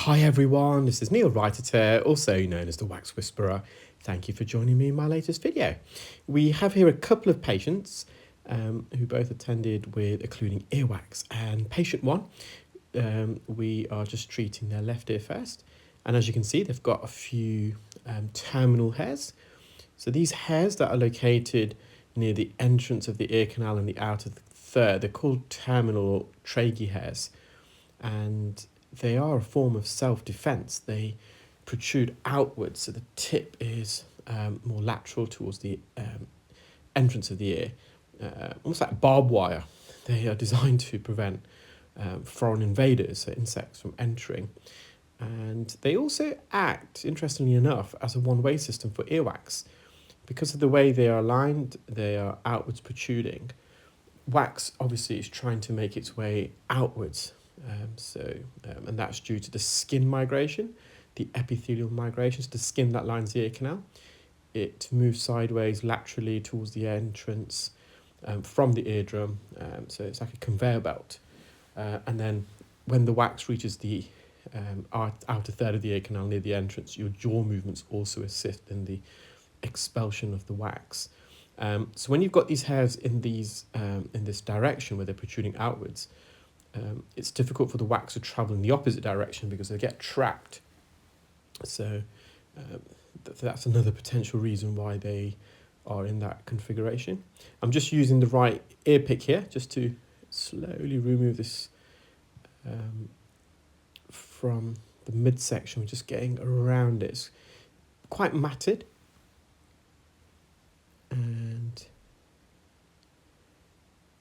Hi everyone, this is Neel Raithatha, also known as the Wax Whisperer. Thank you for joining me in my latest video. We have here a couple of patients who both attended with occluding earwax, and patient one, we are just treating their left ear first, and as you can see they've got a few terminal hairs. So these hairs that are located near the entrance of the ear canal and the outer third, they're called terminal or trachea hairs, and they are a form of self-defense. They protrude outwards, so the tip is more lateral towards the entrance of the ear, almost like barbed wire. They are designed to prevent foreign invaders, so insects, from entering. And they also act, interestingly enough, as a one-way system for earwax. Because of the way they are aligned, they are outwards protruding. Wax obviously is trying to make its way outwards, and that's due to the skin migration, the epithelial migrations, the skin that lines the ear canal. It moves sideways laterally towards the entrance from the eardrum, so it's like a conveyor belt. And then when the wax reaches the outer third of the ear canal near the entrance, your jaw movements also assist in the expulsion of the wax. So when you've got these hairs in this direction where they're protruding outwards, it's difficult for the wax to travel in the opposite direction because they get trapped. So that's another potential reason why they are in that configuration. I'm just using the right ear pick here just to slowly remove this from the midsection. We're just getting around it. It's quite matted. And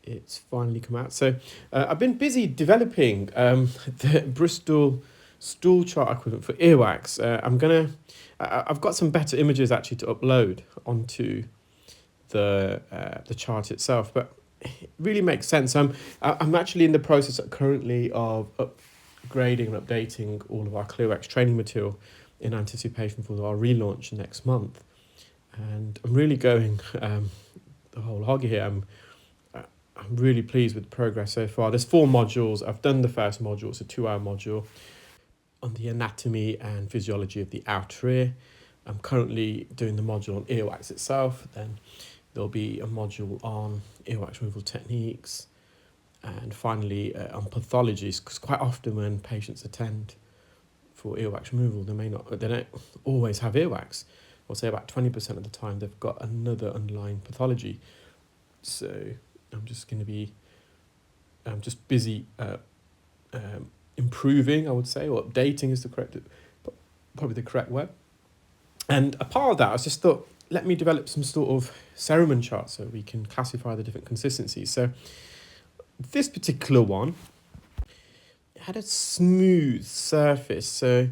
it's finally come out. So I've been busy developing the Bristol stool chart equivalent for earwax. I've got some better images actually to upload onto the chart itself, but it really makes sense. I'm actually in the process currently of upgrading and updating all of our ClearWax training material in anticipation for our relaunch next month. And I'm really going the whole hog here. I'm really pleased with the progress so far. There's 4 modules. I've done the first module. It's a 2-hour module on the anatomy and physiology of the outer ear. I'm currently doing the module on earwax itself. Then there'll be a module on earwax removal techniques, and finally on pathologies, because quite often when patients attend for earwax removal, they don't always have earwax. I'll say about 20% of the time they've got another underlying pathology. So I'm just busy improving, I would say, or updating is probably the correct word. And a part of that, I just thought, let me develop some sort of Cerumen chart so we can classify the different consistencies. So this particular one had a smooth surface, so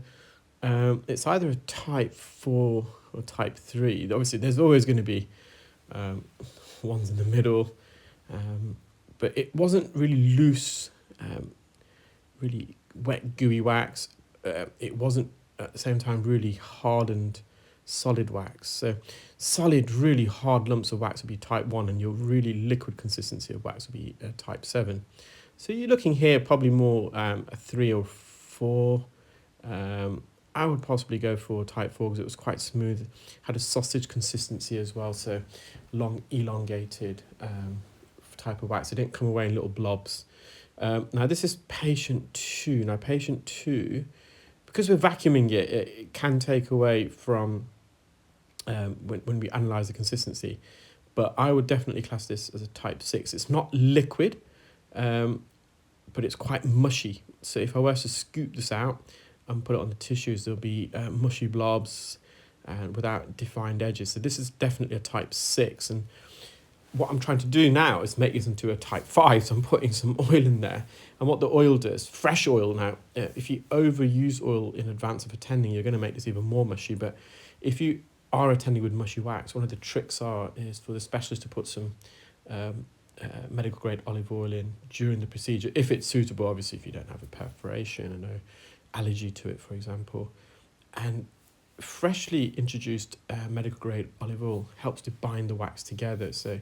it's either a type 4 or type 3. Obviously, there's always going to be ones in the middle, but it wasn't really loose, really wet, gooey wax. It wasn't, at the same time, really hardened, solid wax. So solid, really hard lumps of wax would be type 1, and your really liquid consistency of wax would be type 7. So you're looking here probably more a 3 or 4. I would possibly go for type 4 because it was quite smooth, had a sausage consistency as well, so long, elongated type of wax. It didn't come away in little blobs. Now this is patient 2. Now patient 2, because we're vacuuming it, it can take away from when we analyse the consistency, but I would definitely class this as a type 6. It's not liquid, but it's quite mushy. So if I were to scoop this out and put it on the tissues, there'll be mushy blobs and without defined edges. So this is definitely a type 6. And what I'm trying to do now is make this into a type 5. So I'm putting some oil in there. And what the oil does, fresh oil now, if you overuse oil in advance of attending, you're going to make this even more mushy. But if you are attending with mushy wax, one of the tricks is for the specialist to put some medical grade olive oil in during the procedure, if it's suitable, obviously if you don't have a perforation and no allergy to it, for example. And freshly introduced medical grade olive oil helps to bind the wax together. So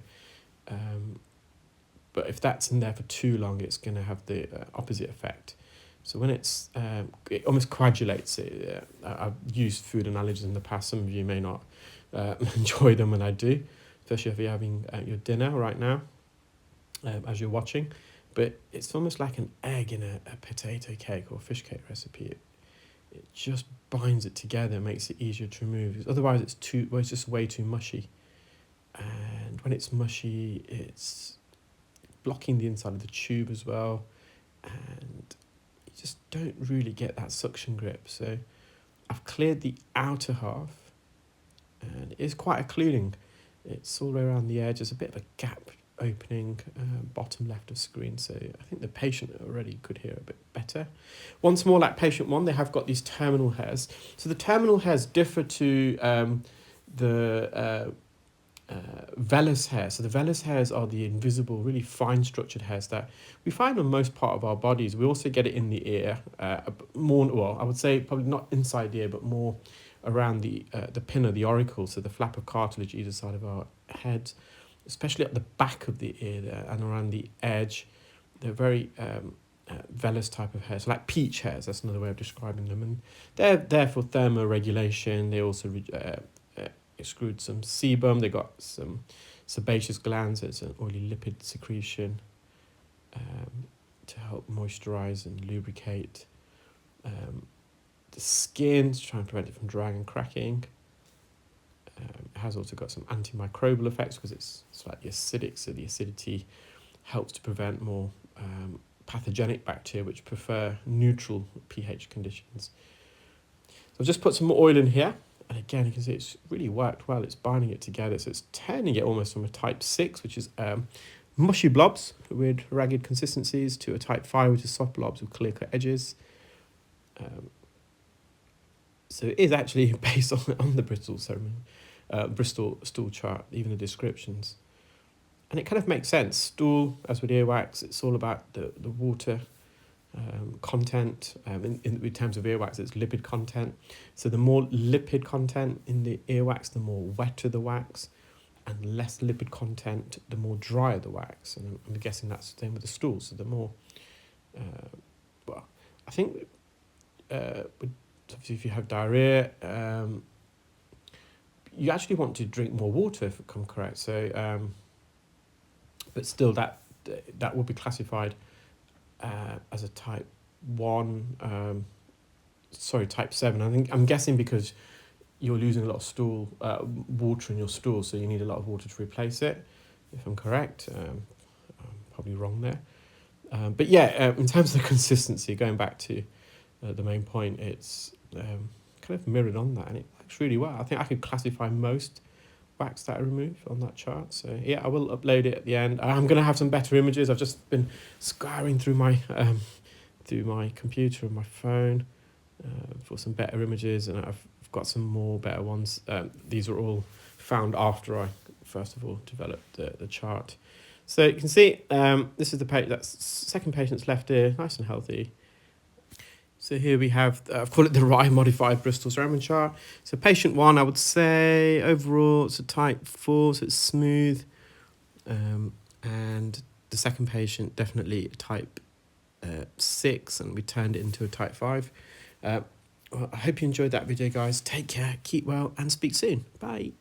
but if that's in there for too long, it's going to have the opposite effect. So when it almost coagulates it. I've used food analogies in the past. Some of you may not enjoy them when I do, especially if you're having your dinner right now as you're watching. But it's almost like an egg in a potato cake or fish cake recipe. It just binds it together, makes it easier to remove. Otherwise, it's just way too mushy. And when it's mushy, it's blocking the inside of the tube as well, and you just don't really get that suction grip. So I've cleared the outer half, and it is quite occluding. It's all the way around the edge. There's a bit of a gap opening bottom left of screen, so I think the patient already could hear a bit better. Once more, like patient 1, they have got these terminal hairs. So the terminal hairs differ to the vellus hairs. So the vellus hairs are the invisible, really fine structured hairs that we find on most part of our bodies. We also get it in the ear, more, well, I would say probably not inside the ear, but more around the pinna, the auricle, so the flap of cartilage either side of our head, especially at the back of the ear there and around the edge. They're very vellus type of hairs, so like peach hairs, that's another way of describing them. And they're there for thermoregulation. They also extrude some sebum. They got some sebaceous glands. It's an oily lipid secretion to help moisturize and lubricate the skin, to try and prevent it from drying and cracking. It has also got some antimicrobial effects because it's slightly acidic, so the acidity helps to prevent more pathogenic bacteria which prefer neutral pH conditions. So I've just put some more oil in here, and again you can see it's really worked well. It's binding it together, so it's turning it almost from a type 6, which is mushy blobs with ragged consistencies, to a type 5, which is soft blobs with clear cut edges. So it is actually based on the Bristol stool chart, even the descriptions. And it kind of makes sense. Stool, as with earwax, it's all about the water content. In terms of earwax, it's lipid content. So the more lipid content in the earwax, the more wetter the wax, and less lipid content, the more drier the wax. And I'm guessing that's the same with the stool. So the more, well, I think obviously if you have diarrhea, you actually want to drink more water, if I'm correct. So, but still that would be classified as a type 1, type 7. I'm guessing because you're losing a lot of stool, water in your stool, so you need a lot of water to replace it, if I'm correct. I'm probably wrong there. But yeah, in terms of the consistency, going back to the main point, it's kind of mirrored on that, and it works really well. I think I could classify most wax that I remove on that chart. So yeah, I will upload it at the end. I'm going to have some better images. I've just been scouring through my computer and my phone for some better images, and I've got some more better ones. These are all found after I first of all developed the chart. So you can see this is the page, that's second patient's left ear, nice and healthy. So here we have, I've called it the Rye modified Bristol Cerumen chart. So patient 1, I would say overall it's a type 4, so it's smooth. And the second patient, definitely type 6, and we turned it into a type 5. Well, I hope you enjoyed that video, guys. Take care, keep well, and speak soon. Bye.